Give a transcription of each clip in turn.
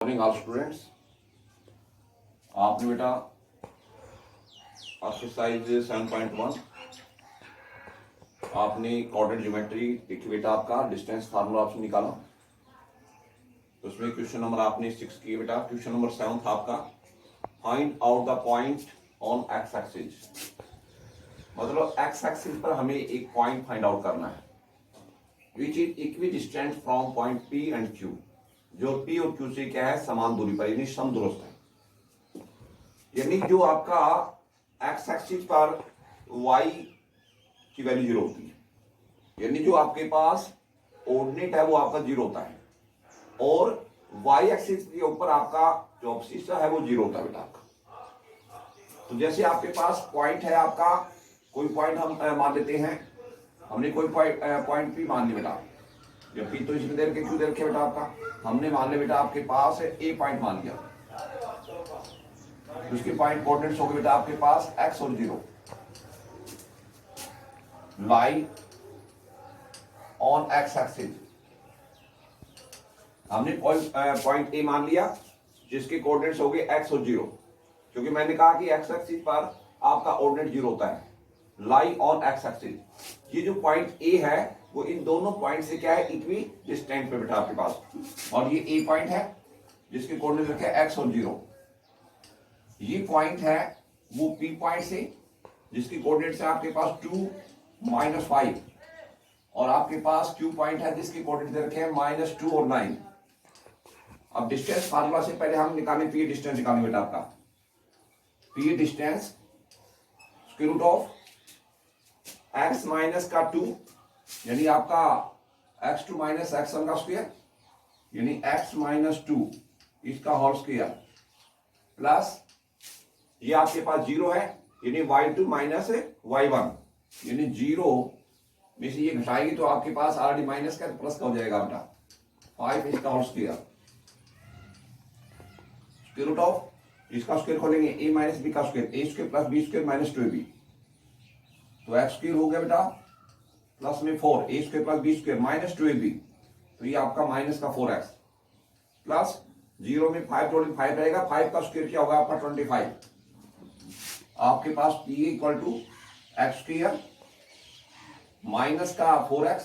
Morning all students. आपने बेटा exercise 7.1 आपने कोऑर्डिनेट ज्योमेट्री देखी बेटा, आपका डिस्टेंस फार्मूला आपसे निकाला। तो उसमें क्वेश्चन नंबर आपने 6 किए बेटा। क्वेश्चन नंबर 7 था आपका, find out the point on x axis. मतलब एक्स एक्सिस पर हमें एक पॉइंट फाइंड आउट करना है which is equidistant from point P and Q, जो पी और क्यू से क्या है, समान दूरी पर, यानी समदूरस्थ है। यानी जो आपका एक्स एक्सिस पर वाई की वैल्यू जीरो होती है, यानी जो आपके पास ऑर्डिनेट है वो आपका जीरो होता है, और वाई एक्सिस के ऊपर आपका जो अब्सिस्सा है वो जीरो होता है बेटा आपका। तो जैसे आपके पास पॉइंट है आपका, कोई पॉइंट हम मान लेते हैं, हमने कोई पॉइंट पी मान लिया बेटा, जब पी तो इसमें देर के क्यों देर के बेटा आपका, हमने मान लिया बेटा आपके पास ए पॉइंट मान लिया, उसके पॉइंट कोऑर्डिनेट्स हो गए बेटा आपके पास एक्स और zero. Lie on x axis, हमने पॉइंट ए मान लिया जिसके कोऑर्डिनेट्स हो गए एक्स और जीरो, क्योंकि मैंने कहा कि एक्स एक्सिस पर आपका ऑर्डिनेट जीरो होता है। लाई ऑन एक्स एक्सिस, ये जो पॉइंट ए है वो इन दोनों पॉइंट से क्या है, इक्वी डिस्टेंट पे बेटा आपके पास, और ये ए पॉइंट है जिसके कोऑर्डिनेट रखे एक्स और जीरो। ये पॉइंट है वो पी पॉइंट से जिसकी कोऑर्डिनेट्स है आपके पास 2 -5, और आपके पास क्यू पॉइंट है जिसकी कोऑर्डिनेट रखे हैं -2 और 9। अब डिस्टेंस फार्मूला से पहले हम निकालें पी डिस्टेंस, निकालें बेटा आपका P distance square root of X minus का 2, यानी आपका x2 माइनस x1 का स्क्वायर, यानी x माइनस 2 इसका होल स्क्वायर, प्लस ये आपके पास जीरो है, यानी y2 माइनस y1, यानी जीरो में से ये घटाएगी तो आपके पास ऑलरेडी माइनस का प्लस का हो जाएगा बेटा 5 इसका whole square, square root of इसका स्क्वायर खोलेंगे a माइनस b का square, a square plus b square minus 2ab, तो x स्क्वायर हो गया बेटा प्लस में 4 a square plus b square minus 2ab, तो ये आपका माइनस का 4x, प्लस जीरो में 5 जोड़ें 5 रहेगा, 5 का स्क्वायर क्या होगा आपका 25। आपके पास p equal to X square minus का 4x,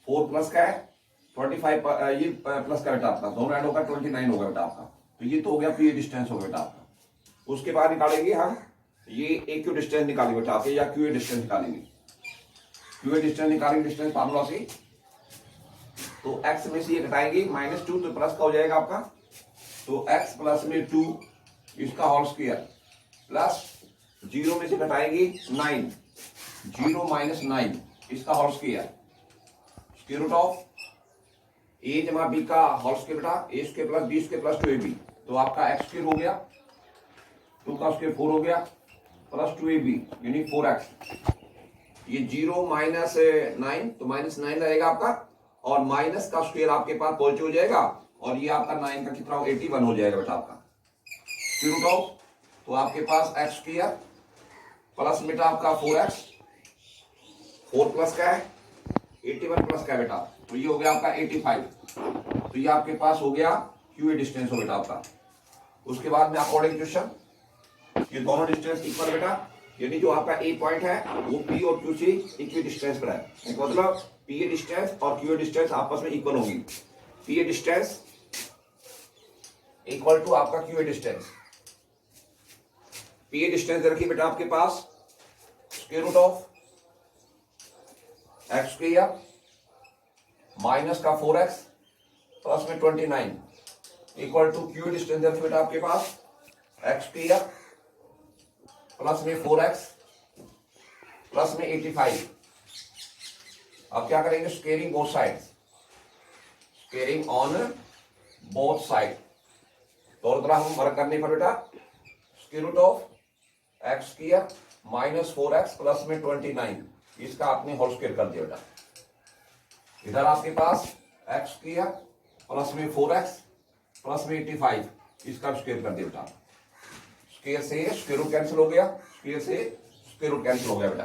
4 प्लस का है 25, ये प्लस का बेटा आपका दोनों ऐड होगा 29 होगा बेटा आपका। तो ये तो हो गया पी डिस्टेंस हो बेटा आपका। उसके बाद निकालेंगे हम ये ए क्यू डिस्टेंस निकालेंगे बेटा आपके, या क्यू ए डिस्टेंस निकालेंगे, क्यू ए डिस्टेंस निकालेंगे डिस्टेंस फार्मूला से। तो x में से ये घटाएंगे -2 तो प्लस का हो जाएगा आपका, तो x प्लस में 2 इसका होल स्क्वायर, प्लस जीरो में से घटाएंगे 9, 0 माइनस 9 इसका whole square, square root of a जमा b का होल स्क्वायर बेटा, a square plus b square plus 2ab, तो आपका x स्क्वायर हो गया, 2 का स्क्वायर 4 हो गया, प्लस 2ab यानी 4x, ये 0 माइनस 9 तो -9 रहेगा आपका, और माइनस का स्क्वायर आपके पास पॉजिटिव हो जाएगा, और ये आपका 9 का कितना हो 81 हो जाएगा बेटा आपका, स्क्वायर रूट ऑफ, तो आपके पास x स्क्वायर प्लस बेटा आपका 4x, 4 प्लस का है 81 प्लस का है बेटा, तो ये हो गया आपका 85। तो ये आपके पास हो गया क्यू ए डिस्टेंस हो बेटा आपका। उसके बाद में अकॉर्डिंग क्वेश्चन ये दोनों डिस्टेंस इक्वल बेटा, यानी जो आपका ए पॉइंट है वो पी और क्यू से इक्वी डिस्टेंस पर है, मतलब पी ए डिस्टेंस और क्यू ए डिस्टेंस आपस में इक्वल होगी। P A distance equal to आपका Q A distance, P A distance रखिए बेटा आपके पास square root of X square minus का 4x प्लस में 29 equal to Q A distance रखिए बेटा आपके पास एक्स स्क्वायर प्लस में 4x प्लस में 85। अब क्या करेंगे, squaring both sides, squaring on both side, दोनों तरफ हम वर्क करने पर बेटा square root of X square minus 4x plus में 29 इसका आपने होल स्क्वायर कर दिया बेटा। इधर आपके पास एक्स स्क्वायर प्लस में 4x प्लस में 85 इसका स्क्वायर कर दिया बेटा, स्क्वायर से स्क्वायर रूट कैंसिल हो गया, स्क्वायर से स्क्वायर रूट कैंसिल हो गया बेटा,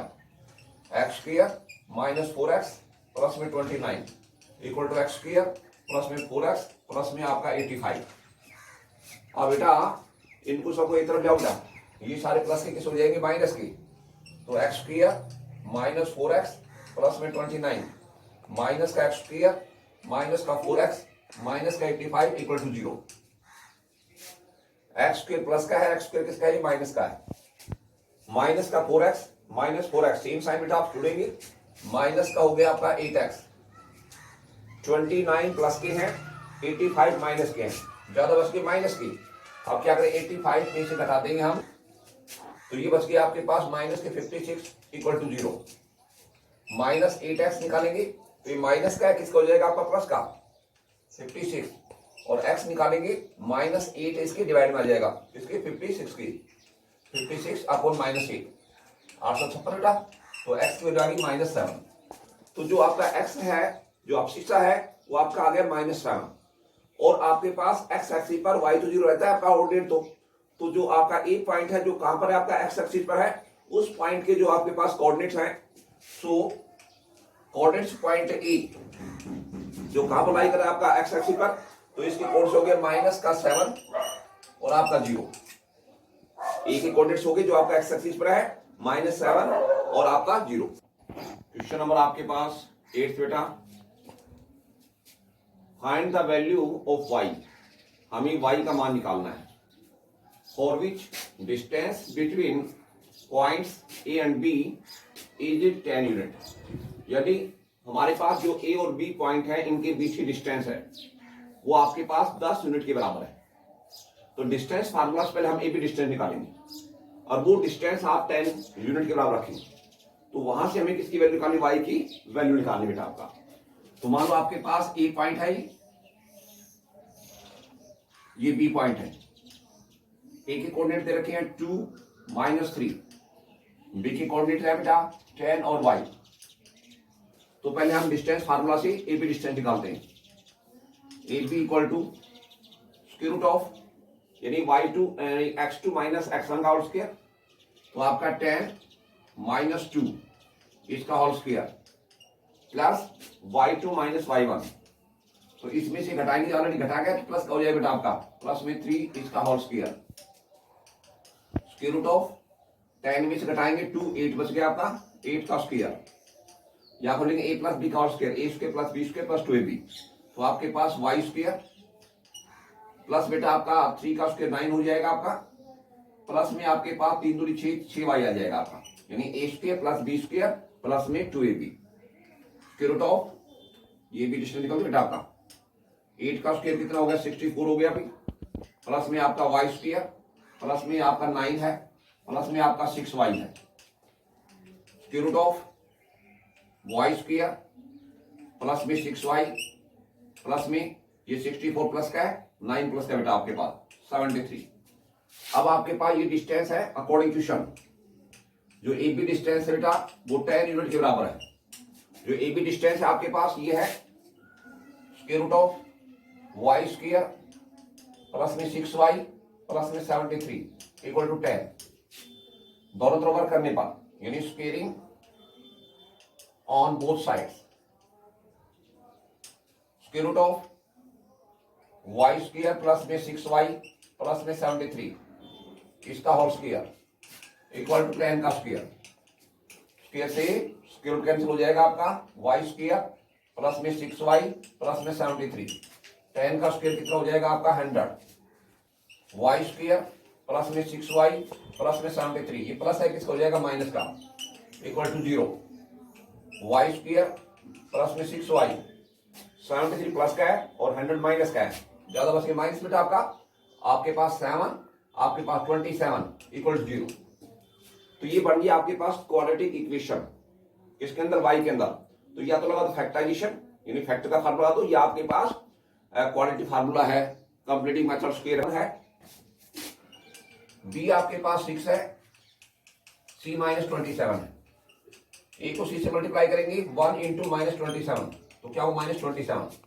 x square minus 4x plus में 29 equal to X square plus में 4x प्लस में आपका 85। अब बेटा इनको सबको एक तरफ ले आओ बेटा, ये सारे प्लस के किस हो जाएंगे, माइनस के। तो x square minus 4x plus में 29 माइनस का एक्स स्क्वायर माइनस का 4x माइनस का 85 equal to 0। X square plus का है, एक्स स्क्वायर किसका है, माइनस का है। माइनस का 4x minus 4x same sign बेटा आप जोड़ेंगे, माइनस का हो गया आपका 8x। 29 प्लस के हैं, 85 माइनस के हैं, ज्यादा बच के माइनस की। अब क्या करें, 85 में से घटा देंगे हम, तो ये बच गया आपके पास माइनस के 56 इक्वल टू 0। माइनस 8x निकालेंगे तो ये माइनस का है, किसका हो जाएगा आपका, प्लस का 56। और x निकालेंगे माइनस 8 इसके डिवाइड में आ जाएगा, इसके 56 की 56 अपॉन माइनस 8 856 बेटा। तो x की वैल्यू आ गई -7। तो जो आपका x है, जो अवशिष्टा है, वो आपका आ गया -7। और आपके पास x एक्सिस पर y तो 0 रहता है आपका ऑर्डिनेट। तो जो आपका ए पॉइंट है, जो कहां पर है आपका x एक्सिस पर है, उस पॉइंट के जो आपके पास कोऑर्डिनेट्स हैं, सो कोऑर्डिनेट्स पॉइंट ए जो कहां पर लाई कर रहा है आपका x एक्सिस पर, तो इसके कोऑर्डिनेट्स हो गए माइनस का 7 और आपका 0। ए के कोऑर्डिनेट्स हो गए जो आपका x एक्सिस पर है -7 और आपका 0। क्वेश्चन नंबर आपके पास 8 बेटा, find the value of y। हमें y का मान निकालना है। For which distance between points a and b is 10 unit. यदि हमारे पास जो a और b पॉइंट है, इनके बीच की डिस्टेंस है, वो आपके पास 10 यूनिट के बराबर है। तो डिस्टेंस फार्मूला से पहले हम a b डिस्टेंस निकालेंगे, और वो डिस्टेंस आप 10 यूनिट के बराबर रखेंगे। तो वहां से हमें किसकी वैल्यू निकालनी, y की वैल्यू निकालनी बेटा आपका। तो मान लो आपके पास a पॉइंट है, ये b पॉइंट है। a के कोऑर्डिनेट दे रखे हैं 2 -3, b के कोऑर्डिनेट है बेटा 10 और y। तो पहले हम डिस्टेंस फार्मूला से a b डिस्टेंस निकालते हैं। A B equal to square root of, यानी y2 x2 माइनस x1 का होल स्क्वायर, तो आपका 10 -2 इसका whole square plus y2 minus y1। तो इसमें से घटाएंगे, ऑलरेडी घटा गया, तो प्लस का हो जाएगा बेटा आपका प्लस में 3 इसका whole square, square root of 10 में से घटाएंगे 2, 8 बच गया आपका 8 का स्क्वायर। या बोलेंगे a प्लस b का whole square, a square plus b square plus 2ab। तो आपके पास y स्क्वायर प्लस बेटा आपका 3 का स्क्वायर 9 हो जाएगा आपका, प्लस में आपके पास 3 दूनी 6 y आ जाएगा आपका, यानी a square plus b square plus में 2ab। स्क्वायर रूट ऑफ ये भी डिस्टेंस निकल बेटा आपका 8 का स्क्वायर कितना हो गया, 64 हो गया अभी, प्लस में आपका y स्क्वायर प्लस में आपका 9 है प्लस में आपका 6y है। Square root of y square plus में 6y प्लस में ये 64 प्लस का है, 9 प्लस का बेटा आपके पास 73। अब आपके पास ये डिस्टेंस है अकॉर्डिंग टू शन, जो ए बी डिस्टेंस है बेटा वो 10 यूनिट के बराबर है। जो ए बी डिस्टेंस है आपके पास ये है square root of y square plus में 6y प्लस में 73 इक्वल टू 10। दोनों तरफ वर्क करने पर, यानी squaring on both sides, square root of y square plus में 6y प्लस में 73 इसका होल स्क्वायर इक्वल टू 10 का स्क्वायर। स्क्वायर से स्क्वायर रूट कैंसिल हो जाएगा आपका, y स्क्वायर प्लस में 6y प्लस में 73, 10 का स्क्वायर कितना हो जाएगा आपका 100। y स्क्वायर प्लस में 6y प्लस में 73, ये प्लस है किसका हो जाएगा माइनस का, equal to 0। y square plus में 6y 73 प्लस का है और 100 माइनस का है, ज्यादा बच के माइनस बेटा आपके पास 7, आपके पास 27 इक्वल टू 0। तो ये बन गया आपके पास क्वाड्रेटिक इक्वेशन, इसके अंदर y के अंदर। तो या तो लगा दो फैक्टराइजेशन, यानी फैक्टर का फार्मूला दो, या आपके पास क्वाड्रेटिक फार्मूला है, कंप्लीटिंग मेथड स्क्वायर है। b आपके पास 6 है, c माइनस 27 है, a को c से मल्टीप्लाई करेंगे 1 इंटू माइनस 27, तो क्या हो -27।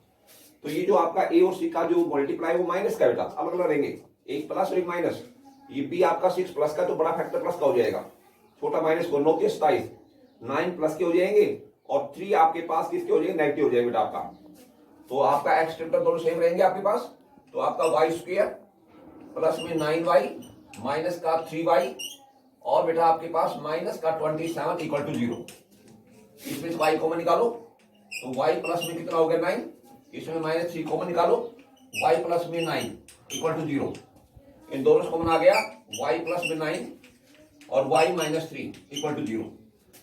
तो ये जो आपका a और c का जो मल्टीप्लाई वो माइनस का बेटा अलग अलग रहेंगे, एक प्लस और एक माइनस। ये b आपका 6 प्लस का, तो बड़ा फैक्टर प्लस का हो जाएगा, छोटा माइनस को 9 के 27, 9 प्लस के हो जाएंगे और 3 आपके पास किसके हो जाएंगे, नेगेटिव हो जाएगा बेटा आपका। तो आपका एक्स स्क्वायर दोनों सेम रहेंगे आपके पास। तो आपका वाई स्क्वायर प्लस में 9y माइनस का 3y और बेटा आपके पास माइनस का 27 इक्वल टू 0। इसमें से y कॉमन निकालो तो y प्लस में कितना हो गया 9, इसमें माइनस 3 कॉमन निकालो, y प्लस में 9 इक्वल टू 0। इन दोनों कॉमन आ गया, y प्लस में 9 और y माइनस 3 इक्वल टू 0।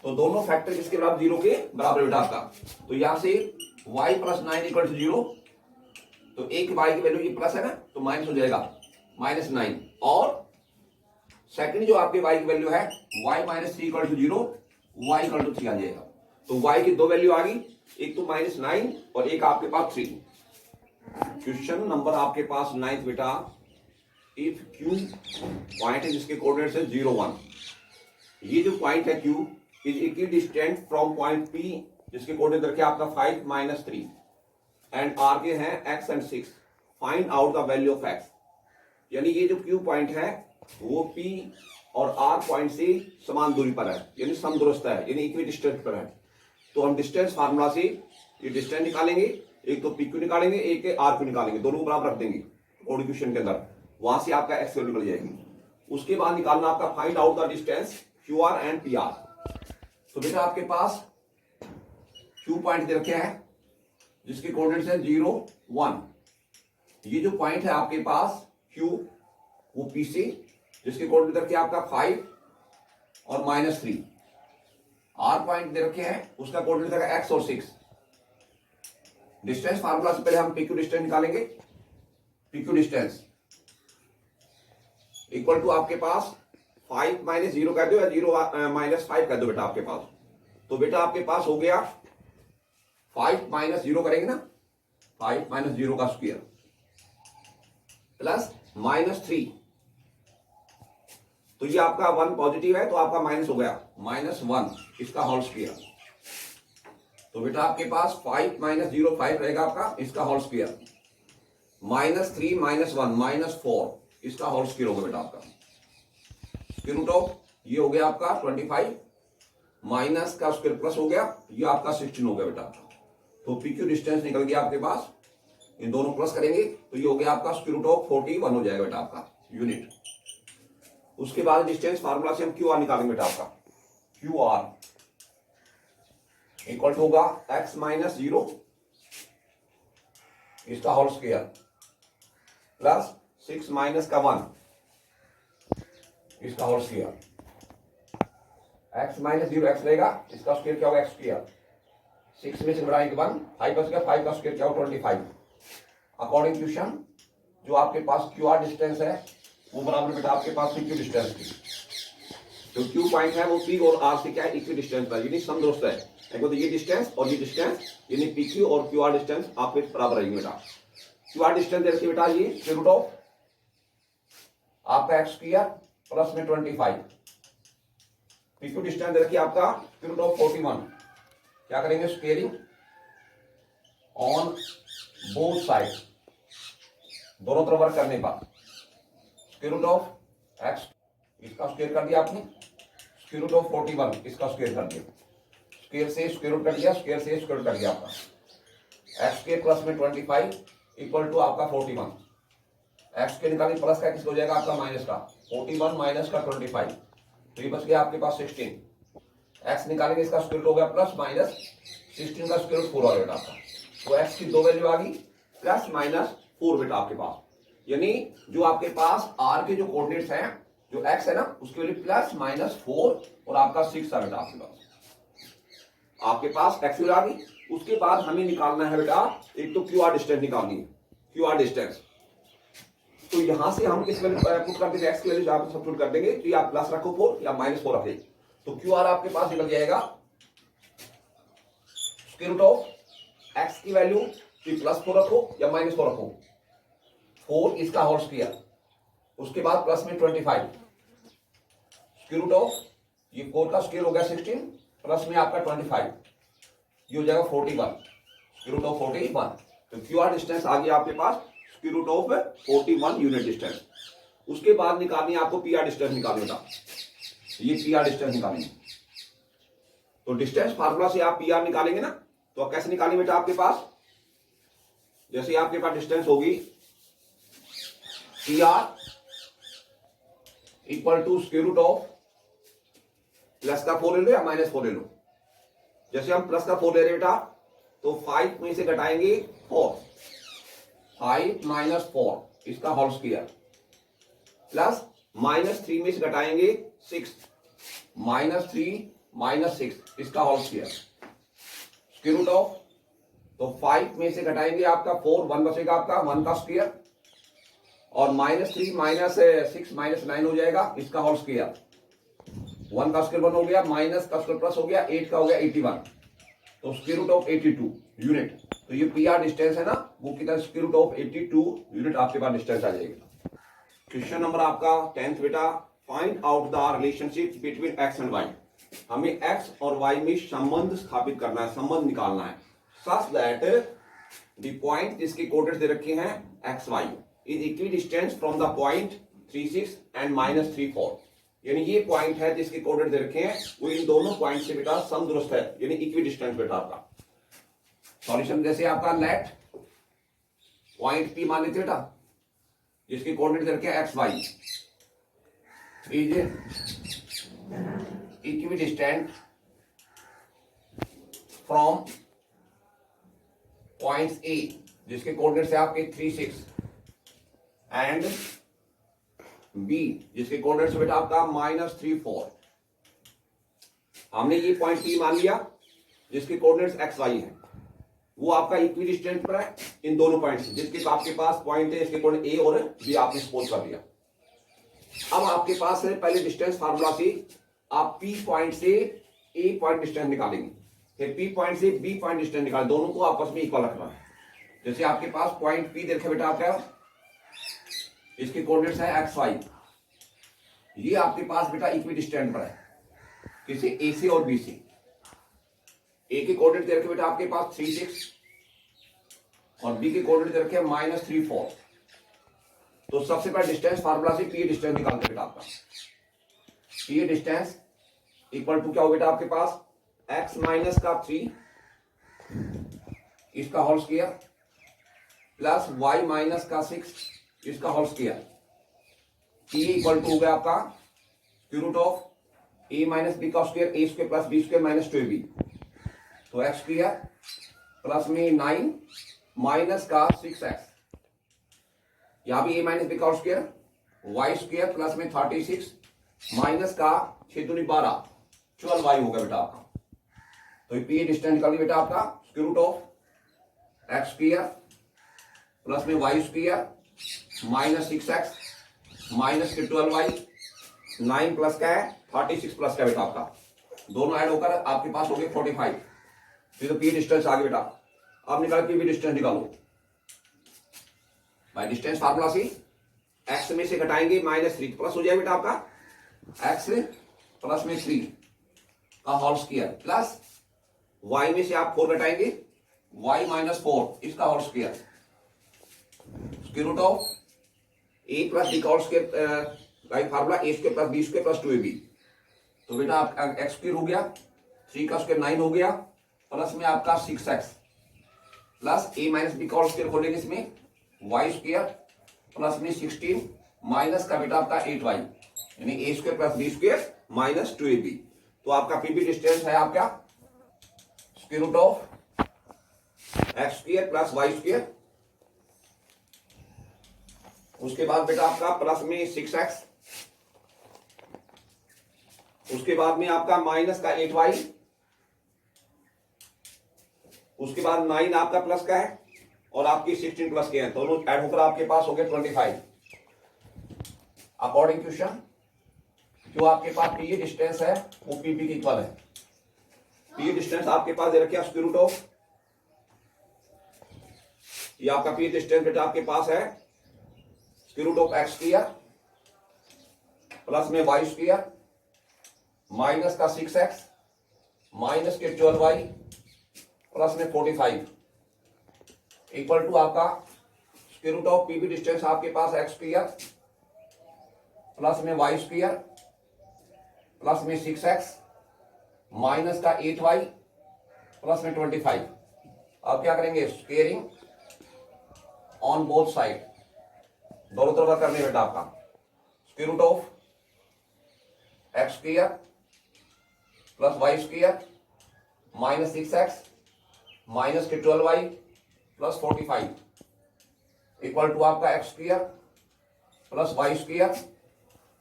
तो दोनों फैक्टर किसके बराबर 0 के बराबर बेटा आपका। तो यहां से y प्लस 9 इक्वल टू 0, तो एक y की वैल्यू ये प्लस है ना तो माइनस हो जाएगा माइनस 9, और सेकंड जो आपके y की वैल्यू है y minus 3 equal to 0, y equal to 3 आ जाएगा। तो y की दो वैल्यू आ गई, एक तो माइनस 9 और एक आपके पास 3। क्वेश्चन नंबर आपके पास 9 बेटा, इफ q पॉइंट है जिसके कोऑर्डिनेट्स है 0 1, ये जो पॉइंट है q is equidistant from point p जिसके कोऑर्डिनेट रखे आपका 5 माइनस 3 एंड आर के हैं x and 6, find out the value of x। यानी ये जो q पॉइंट है वो p और r पॉइंट से समान दूरी पर है, यानी समदूरस्थ है, यानी इक्वी डिस्टेंस पर है। तो हम डिस्टेंस फार्मूला से ये डिस्टेंस निकालेंगे, एक तो PQ निकालेंगे, एक RQ निकालेंगे, दोनों को बराबर रख देंगे क्वेश्चन के अंदर, वहां से आपका एक्स वैल्यू निकल जाएगी। उसके बाद निकालना आपका find out the distance QR and PR। तो बेटा आपके पास Q पॉइंट दे रखे हैं जिसके कोऑर्डिनेट्स है 0 1। ये जो पॉइंट है आपके पास Q वो P से जिसके कोऑर्डिनेट रखे आपका 5 और माइनस 3, R पॉइंट दे रखे हैं उसका कोऑर्डिनेट रहेगा x और 6। डिस्टेंस फार्मूला से पहले हम PQ डिस्टेंस निकालेंगे। PQ डिस्टेंस इक्वल टू आपके पास 5 माइनस 0 कह दो या 0 माइनस 5 कह दो बेटा आपके पास। तो बेटा आपके पास हो गया 5 माइनस 0 करेंगे ना, 5 माइनस 0 का स्क्वायर प्लस माइनस 3, तो ये आपका 1 पॉजिटिव है तो आपका माइनस हो गया माइनस 1 इसका होल स्क्वायर। तो बेटा आपके पास 5 माइनस 0 5 रहेगा आपका इसका whole square, minus 3 minus 1 minus 4 इसका होल स्क्वायर होगा बेटा आपका। स्क्वायर रूट ऑफ ये हो गया आपका 25 माइनस का स्क्वायर प्लस हो गया, ये आपका 16 हो गया बेटा। तो PQ डिस्टेंस निकल गया आपके पास, इन दोनों प्लस करेंगे तो ये हो गया आपका स्क्वायर रूट ऑफ 41 हो जाएगा बेटा आपका यूनिट। उसके बाद डिस्टेंस फार्मूला से हम QR निकालेंगे बेटा आपका। QR इक्वल टू होगा x माइनस 0 इसका होल स्क्वायर प्लस 6 माइनस का 1 इसका whole square. x minus 0 x रहेगा, इसका स्क्वायर क्या होगा x स्क्वायर, 6 में से बढ़ाएंगे 1, 5 का स्क्वायर क्या होगा 25। अकॉर्डिंग क्वेश्चन जो आपके पास QR डिस्टेंस है वो बराबर बेटा आपके पास PQ डिस्टेंस की। तो Q पॉइंट है वो P और R से क्या है इक्वी डिस्टेंस पर, यानी समदोस्त है। तो ये डिस्टेंस और ये डिस्टेंस यानी PQ और QR डिस्टेंस आपके बराबर रहेंगे बेटा। QR डिस्टेंस देखिए बेटा ये स्क्वायर रूट ऑफ आपका x स्क्वायर प्लस में 25, PQ डिस्टेंस देखिए आपका स्क्वायर रूट ऑफ 41। क्या करेंगे स्क्वेयरिंग ऑन बोथ साइड, दोनों तरफ वर्क करने पर स्क्वायर रूट ऑफ x इसका स्क्वायर कर दिया आपने, स्क्वायर रूट ऑफ 41 इसका स्क्वायर कर दिया, स्क्वायर से स्क्वायर रूट कर दिया, स्क्वायर से स्क्वायर रूट कर दिया आपका। x स्क्वायर प्लस में 25 इक्वल टू आपका 41, x के निकालिए प्लस का किसको हो जाएगा आपका माइनस का 41 माइनस का 25, तो ये बच गया आपके पास 16। x निकालेंगे इसका स्क्वायर रूट हो गया प्लस माइनस 16 का स्क्वायर रूट 4 आ गया आपका। तो x की दो वैल्यू आ गई प्लस माइनस 4 बेटा आपके पास, यानी जो आपके पास r के जो कोऑर्डिनेट्स हैं जो x है ना उसकी वैल्यू प्लस माइनस 4 और आपका 6 आ बेटा आपके पास x वैल्यू आ गई। उसके बाद हमें निकालना है बेटा एक तो QR डिस्टेंस निकालनी है, QR डिस्टेंस। तो यहां से हम किस वैल्यू पुट कर देंगे, x की वैल्यू आप सब्स्टिट्यूट कर देंगे, तो आप प्लस रखो 4 या माइनस 4 रखें। तो QR आपके पास निकल जाएगा स्क्वायर रूट ऑफ x की वैल्यू प्लस 4 रखो या माइनस 4 रखो, 4 इसका होल स्क्वायर, उसके बाद प्लस में 25 स्क्वायर रूट ऑफ ये 4 का स्क्वायर हो गया 16 प्लस में आपका 25, ये हो जाएगा 41 स्क्वायर रूट ऑफ 41। तो QR डिस्टेंस आ गया आपके पास square root of 41 unit distance. उसके बाद निकालनी है आपको PR डिस्टेंस निकालनी बेटा, ये PR डिस्टेंस निकालेंगे। तो डिस्टेंस फार्मूला से आप PR निकालेंगे ना, तो आप कैसे निकालेंगे बेटा आपके पास जैसे आपके पास डिस्टेंस होगी P R equal to square root of plus का 4 ले लो या माइनस 4 ले लो। जैसे हम प्लस का 4 ले रहे बेटा तो 5 में से घटाएंगे 4, 5 माइनस 4 इसका होल स्क्वायर प्लस माइनस 3 में से घटाएंगे 6, माइनस 3 माइनस 6 इसका whole square square root of, तो 5 में से घटाएंगे आपका 4, 1 बचेगा आपका 1 का स्क्वायर और माइनस 3 माइनस 6 माइनस 9 हो जाएगा इसका होल स्क्वायर, 1 का स्क्वायर 1 हो गया, माइनस का स्क्वायर प्लस हो गया, 8 का हो गया 81, तो स्क्वायर रूट ऑफ 82 यूनिट। तो ये पी आर डिस्टेंस है ना, वो कितना स्क्वायर रूट ऑफ 82 यूनिट आपके पास डिस्टेंस आ जाएगा। क्वेश्चन नंबर आपका 10th बेटा, find out the relationship between X and Y. हमें एक्स और वाई में संबंध स्थापित करना है, संबंध निकालना है, सच दैट द पॉइंट जिसके कोऑर्डिनेट्स दे रखे हैं X Y is equidistance from the point 36 and minus 34। यानी ये पॉइंट है जिसके कोऑर्डिनेट दे रखे हैं वो इन दोनों पॉइंट से बेटा समदुरस्त है, यानी इक्वी डिस्टेंस बेटा आपका। सॉल्यूशन जैसे आपका लेट पॉइंट पी मान लेते बेटा जिसके कोऑर्डिनेट दे रखे हैं X Y is equidistant from point A जिसके कोऑर्डिनेट है आपके 36 एंड बी जिसके कोऑर्डिनेट्स बेटा आपका माइनस 34। हमने ये पॉइंट पी मान लिया जिसके कोऑर्डिनेट्स एक्स वाई है, वो आपका इक्वी डिस्टेंस पर है इन दोनों पॉइंट से, जिसके आपके पास पॉइंट है इसके कोऑर्डिनेट ए और बी आपने सपोज कर दिया। अब आपके पास है पहले डिस्टेंस फार्मूला से आप पी पॉइंट से ए पॉइंट डिस्टेंस निकालेंगे, फिर पी पॉइंट से बी पॉइंट डिस्टेंस निकालें, दोनों को आपस में इक्वल रखना है। जैसे आपके पास पॉइंट पी देखे बेटा आपका इसके कोऑर्डिनेट्स है एक्स वाई, ये आपके पास बेटा इक्वी डिस्टेंस पर है किसी ए से और बी से। ए के कोऑर्डिनेट दे रखे बेटा आपके पास 36 और बी के कोऑर्डिनेट दे रखे माइनस 34। तो सबसे पहले डिस्टेंस फार्मूला से पी डिस्टेंस निकालते बेटा आपका, पी डिस्टेंस इक्वल टू क्या हो बेटा आपके पास एक्स माइनस का 3 इसका whole square plus Y minus का 6 इसका whole square. P equal to हो गया आपका square root of A minus B का square, A square plus B square minus 2ab, तो एक्स स्क्वायर प्लस में 9 माइनस का 6x, यहां भी ए माइनस बी का स्क्वायर, वाई स्क्वायर प्लस में 36 माइनस का 6 दूनी 12 12y होगा बेटा आपका। तो पी डिस्टेंस निकालिए बेटा आपका square root of X square plus में Y square minus 6x minus के 12y, 9 प्लस का है 36 प्लस का बेटा आपका, दोनों ऐड होकर आपके पास हो गए 45। फिर तो पी डिस्टेंस आ गया बेटा। अब निकालो पी डिस्टेंस निकालो बाय डिस्टेंस फार्मूला से एक्स में से घटाएंगे माइनस 3 प्लस हो जाएगा बेटा आपका एक्स प्लस में 3 का होल स्क्वायर प्लस वाई में से आप 4 घटाएंगे वाई माइनस 4 इसका whole square square root of A plus B का whole square formula A square plus B square plus 2ab। तो बेटा आपका एक्स स्क्वायर हो गया 3 का स्क्वायर 9 हो गया प्लस में आपका 6x प्लस ए माइनस बी का होल स्क्वायर खोलेंगे इसमें वाई स्क्वायर प्लस में 16 माइनस का बेटा आपका 8y यानी A square plus B square minus 2ab। तो आपका पीबी डिस्टेंस है आपका square root of X square plus Y square, उसके बाद बेटा आपका प्लस में 6x, उसके बाद में आपका माइनस का 8y, उसके बाद 9 आपका प्लस का है और आपकी 16 प्लस के हैं, दोनों ऐड होकर आपके पास हो गए 25। अकॉर्डिंग क्वेश्चन जो आपके पास पी डिस्टेंस है वो पीबी की इक्वल है। पी डिस्टेंस आपके पास दे रखे स्क्वायर रूट ऑफ, ये आपका पी डिस्टेंस बेटा आपके पास है square root of X square plus में वाई स्क्वायर माइनस का 6x माइनस के 12y प्लस में 45 इक्वल टू आपका square root of PB distance आपके पास एक्स स्क्वायर प्लस में वाई स्क्वायर प्लस में 6x माइनस का 8y प्लस में 25। अब क्या करेंगे स्क्वायरिंग ऑन बोथ साइड, दोनों तरफ करने बेटा आपका square root of X square plus Y square minus 6x minus के 12y प्लस 45 इक्वल टू आपका X square plus Y square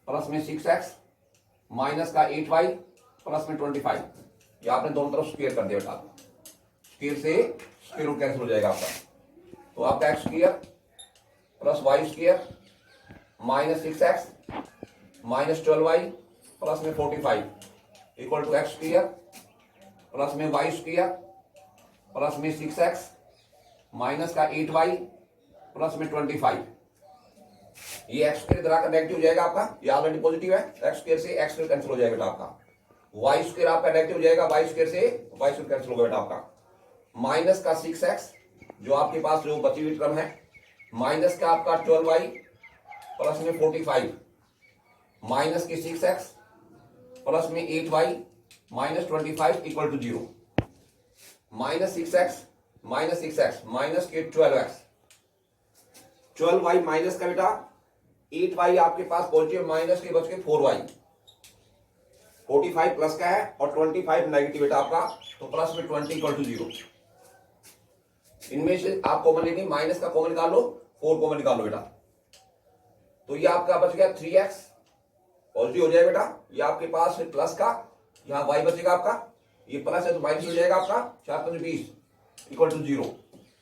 plus में 6x माइनस का 8y प्लस में 25। ये आपने दोनों तरफ स्क्वायर कर दिया बेटा, स्क्वायर से स्क्वायर रूट कैंसिल हो जाएगा आपका। तो आपका X square plus Y square minus 6x minus 12y plus में 45 equal to X square plus में वाई स्क्वायर प्लस में 6x माइनस का 8y प्लस में 25। ये एक्स स्क्वायर इधर आकर नेगेटिव हो जाएगा आपका, ये ऑलरेडी पॉजिटिव है, एक्स स्क्वायर से एक्स स्क्वायर कैंसिल हो जाएगा बेटा आपका। वाई स्क्वायर आपका नेगेटिव हो जाएगा, वाई स्क्वायर से वाई स्क्वायर कैंसिल होगा बेटा आपका। माइनस का 6x जो आपके पास जो बची हुई टर्म है, माइनस का आपका 12y प्लस में 45 माइनस की 6x प्लस में 8y minus 25 equal to 0। Minus 6x minus के 12x 12y माइनस का बेटा 8y आपके पास पॉजिटिव माइनस के बच के 4y 45 प्लस का है और 25 नेगेटिव बेटा आपका, तो प्लस में 20 इक्वल टू 0। इनमें से आप कॉमन लेंगे, माइनस का कॉमन निकाल लो, 4 कॉमन निकाल लो बेटा, तो ये आपका बच गया 3x पॉजिटिव हो जाएगा बेटा। ये आपके पास प्लस का, यहाँ y बचेगा आपका, ये प्लस है तो माइनस हो जाएगा आपका 4 × 20 इक्वल टू 0।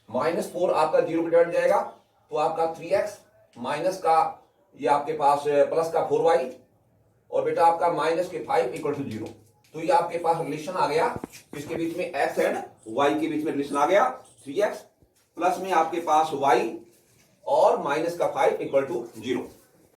माइनस 4 आपका 0 पे डिवाइड जाएगा, तो आपका 3x माइनस का ये आपके पास प्लस का 4y और बेटा आपका माइनस के 5 इक्वल टू 0। तो ये आपके पास रिलेशन आ गया, इसके बीच में x एंड y के बीच में रिलेशन आ गया 3x प्लस में आपके पास y और माइनस का 5 इक्वल टू 0।